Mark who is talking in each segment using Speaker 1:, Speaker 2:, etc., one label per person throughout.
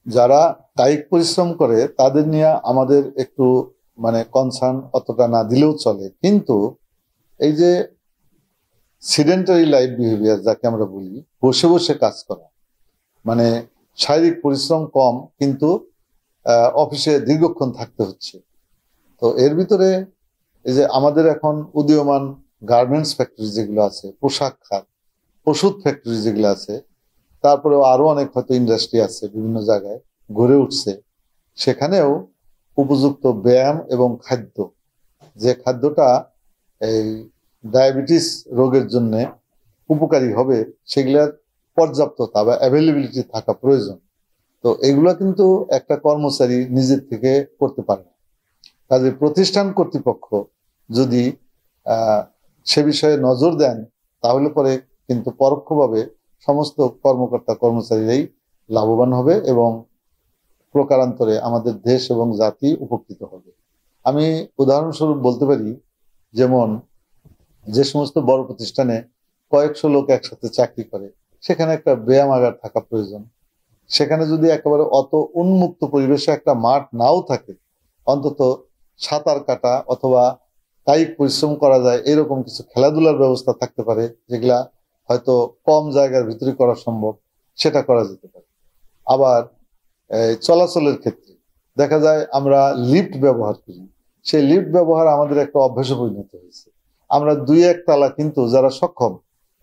Speaker 1: যারা কায়িক পরিশ্রম করে তাদের নিয়ে আমাদের একটু মানে কনসার্ন অতটা না দিলেও চলে, কিন্তু এই যে সিডেন্টারি লাইফ বিহেভিয়ার যাকে আমরা বলি, বসে বসে কাজ করা, মানে শারীরিক পরিশ্রম কম কিন্তু অফিসে দীর্ঘক্ষণ থাকতে হচ্ছে। তো এর ভিতরে এই যে আমাদের এখন উদীয়মান গার্মেন্টস ফ্যাক্টরি যেগুলো আছে, পোশাক খাত, ওষুধ ফ্যাক্টরি যেগুলো আছে, তারপরেও আরো অনেক হয়তো ইন্ডাস্ট্রি আছে বিভিন্ন জায়গায় গড়ে উঠছে, সেখানেও উপযুক্ত ব্যায়াম এবং খাদ্য, যে খাদ্যটা এই ডায়াবেটিস রোগের জন্য উপকারী হবে, সেগুলার পর্যাপ্ততা বা অ্যাভেলেবিলিটি থাকা প্রয়োজন। তো এগুলো কিন্তু একটা কর্মচারী নিজের থেকে করতে পারে না। কাজে প্রতিষ্ঠান কর্তৃপক্ষ যদি সে বিষয়ে নজর দেন, তাহলে পরে কিন্তু পরোক্ষভাবে সমস্ত কর্মকর্তা কর্মচারীরাই লাভবান হবে এবং প্রকারান্তরে আমাদের দেশ এবং জাতি উপকৃত হবে। আমি উদাহরণস্বরূপ বলতে পারি, যেমন যে সমস্ত বড় প্রতিষ্ঠানে কয়েকশো লোক একসাথে চাকরি করে, সেখানে একটা ব্যায়ামাগার থাকা প্রয়োজন। সেখানে যদি একেবারে অত উন্মুক্ত পরিবেশে একটা মাঠ নাও থাকে, অন্তত সাঁতার কাটা অথবা কায়িক পরিশ্রম করা যায় এরকম কিছু খেলাধুলার ব্যবস্থা থাকতে পারে, যেগুলা হয়তো কম জায়গার ভিতরে করা সম্ভব, সেটা করা যেতে পারে। আবার চলাচলের ক্ষেত্রে দেখা যায় আমরা লিফট ব্যবহার করি, সেই লিফট ব্যবহার আমাদের একটা অভ্যাসে পরিণত হয়েছে। আমরা দুই এক তালা কিন্তু যারা সক্ষম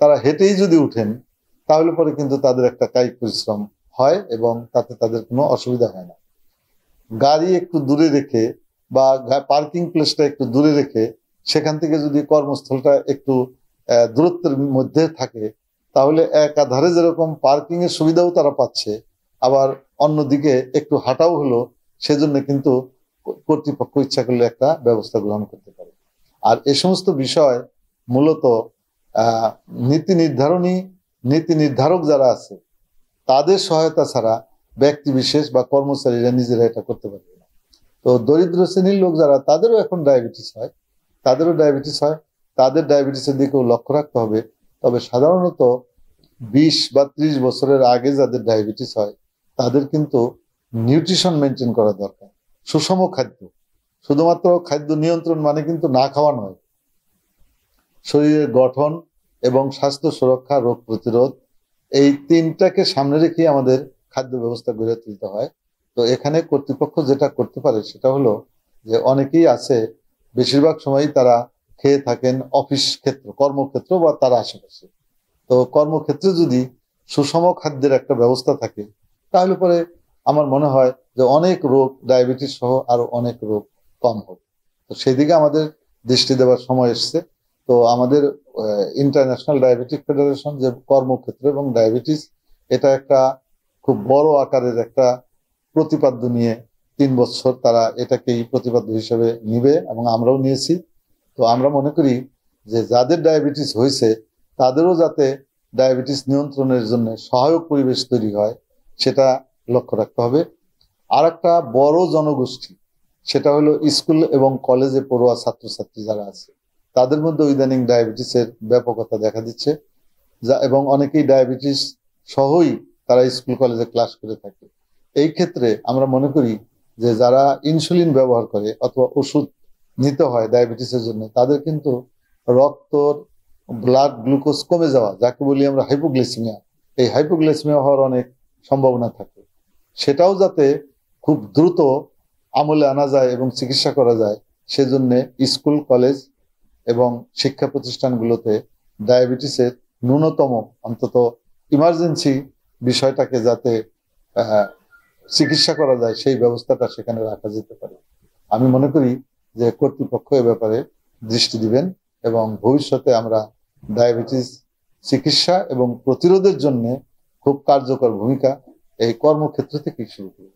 Speaker 1: তারা হেঁটেই যদি উঠেন, তাহলে পরে কিন্তু তাদের একটা কায়িক পরিশ্রম হয় এবং তাতে তাদের কোনো অসুবিধা হয় না। গাড়ি একটু দূরে রেখে বা পার্কিং প্লেসটা একটু দূরে রেখে সেখান থেকে যদি কর্মস্থলটা একটু দূরত্বের মধ্যে থাকে, তাহলে একাধারে যেরকম পার্কিং এর সুবিধাও তারা পাচ্ছে, আবার অন্যদিকে একটু হাঁটাও হলো, সেজন্য কিন্তু কর্তৃপক্ষ ইচ্ছা করলে একটা ব্যবস্থা গ্রহণ করতে পারে। আর এ সমস্ত বিষয় মূলত নীতি নির্ধারক যারা আছে তাদের সহায়তা ছাড়া ব্যক্তি বিশেষ বা কর্মচারীরা নিজেরা এটা করতে পারবে না। তো দরিদ্র শ্রেণীর লোক যারা, তাদেরও এখন ডায়াবেটিস হয়, তাদের ডায়াবেটিসের দিকেও লক্ষ্য রাখতে হবে। তবে সাধারণত 20 বা 30 বছরের আগে যাদের ডায়াবেটিস হয় তাদের কিন্তু নিউট্রিশন মেনটেন করা দরকার, সুষম খাদ্য। শুধুমাত্র খাদ্য নিয়ন্ত্রণ মানে কিন্তু না খাওয়া নয়, শরীরের গঠন এবং স্বাস্থ্য সুরক্ষা, রোগ প্রতিরোধ, এই তিনটাকে সামনে রেখে আমাদের খাদ্য ব্যবস্থা গড়ে তুলতে হয়। তো এখানে কর্তৃপক্ষ যেটা করতে পারে সেটা হলো যে অনেকেই আছে, বেশিরভাগ সময়ই তারা খেয়ে থাকেন অফিস ক্ষেত্র, কর্মক্ষেত্র বা তার আশেপাশে। তো কর্মক্ষেত্রে যদি সুষম খাদ্যের একটা ব্যবস্থা থাকে, তাহলে পরে আমার মনে হয় যে অনেক রোগ, ডায়াবেটিস সহ আরো অনেক রোগ কম হবে। তো সেদিকে আমাদের দৃষ্টি দেওয়ার সময় এসছে। তো আমাদের ইন্টারন্যাশনাল ডায়াবেটিক ফেডারেশন যে কর্মক্ষেত্র এবং ডায়াবেটিস, এটা একটা খুব বড় আকারের একটা প্রতিপাদ্য নিয়ে 3 বছর তারা এটাকেই প্রতিপাদ্য হিসেবে নিবে এবং আমরাও নিয়েছি। তো আমরা মনে করি যে যাদের ডায়াবেটিস হয়েছে তাদেরও যাতে ডায়াবেটিস নিয়ন্ত্রণের জন্য সহায়ক পরিবেশ তৈরি হয়, সেটা লক্ষ্য রাখতে হবে। আর একটা বড় জনগোষ্ঠী, সেটা হলো স্কুল এবং কলেজে পড়ুয়া ছাত্রছাত্রী যারা আছে, তাদের মধ্যে ইদানিং ডায়াবেটিসের ব্যাপকতা দেখা দিচ্ছে, এবং অনেকেই ডায়াবেটিস সহই তারা স্কুল কলেজে ক্লাস করে থাকে। এই ক্ষেত্রে আমরা মনে করি যে যারা ইনসুলিন ব্যবহার করে অথবা ওষুধ নিতে হয় ডায়াবেটিসের জন্য, তাদের কিন্তু রক্তর ব্লাড গ্লুকোজ কমে যাওয়া, যাকে বলি আমরা হাইপোগ্লাইসেমিয়া, এই হাইপোগ্লাইসেমিয়া হওয়ার অনেক সম্ভাবনা থাকে। সেটাও যাতে খুব দ্রুত আমলে আনা যায় এবং চিকিৎসা করা যায়, সেজন্য স্কুল কলেজ এবং শিক্ষা প্রতিষ্ঠানগুলোতে ডায়াবেটিসের ন্যূনতম অন্তত ইমার্জেন্সি বিষয়টাকে যাতে চিকিৎসা করা যায়, সেই ব্যবস্থাটা সেখানে রাখা যেতে পারে। আমি মনে করি যে কর্তৃপক্ষ এ ব্যাপারে দৃষ্টি দিবেন এবং ভবিষ্যতে আমরা ডায়াবেটিস চিকিৎসা এবং প্রতিরোধের জন্য খুব কার্যকর ভূমিকা এই কর্মক্ষেত্র থেকেই শুরু করব।